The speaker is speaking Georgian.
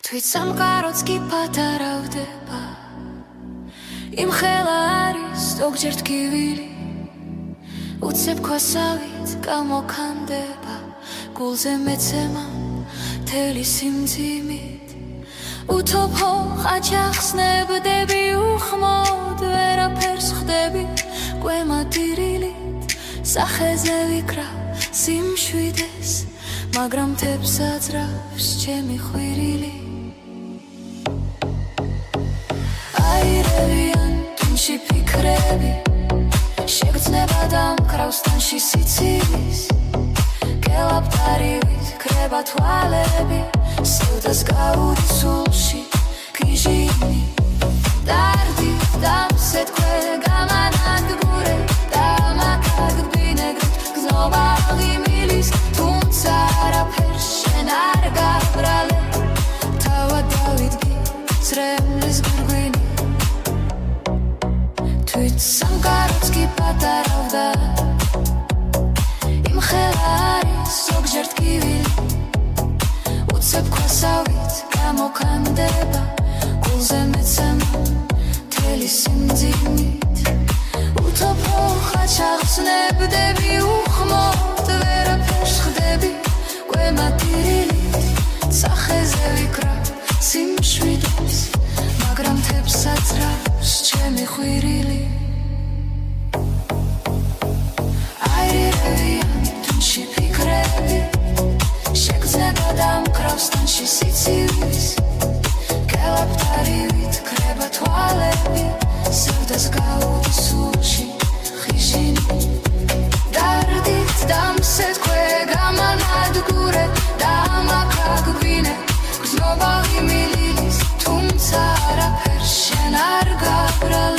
Twit samqarots ki pataravdeba Im xela aris ზოგჯერ ტკივილი უცებ ქვასავით გამოქანდება გულზე მეცემა მთელი სიმძიმით უთოფო ხაჩახსნებდები უხმოდ ვერაფერს ხდები კვემატირილით სახეზე ვიკრავ სიმშვიდეს მაგრამ მთებს აძრავს ჩემი ხვირილი აირევიან თუნში ფიქრები შეგრძნება და მკრავს თანში სიცივის გელაპტარივით ქრება თვალები სევდას გაუდი სულში გიჟინი დარდი დამსეთქვე გამანადგურე და მაგაგბინეგდით გზნობა ღიმილის თუმცა არაფერს შენ არ გაბრალე თავად დავიდგი ზრემლის გვირგვინი თვით სამყაროც კი პატარავდა იმ ხელა არის ზოგჯერ ტკივილი უცებ ქვასავით გამოქანდება გულზე მეცემა მთელი სიმძიმით უთოფო ხაჩახსნებდები უხმოდ ვერაფერს ხდები კვემატირილით სახეზე ვიკრავ სიმშვიდეს მაგრამ მთებს აძრავს ჩემი ხვირილი აირევიან თუნში ფიქრები შეგრძნება და მკრავს თანში სიცივის გელაპტარივით ქრება თვალები სევდას გაუდი სულში ხიჟინი დარდით დამსეთქვე გამანადგურე და მაგაგბინე გზნობა ღიმილის თუმცა არაფერს შენ არ გაბრალე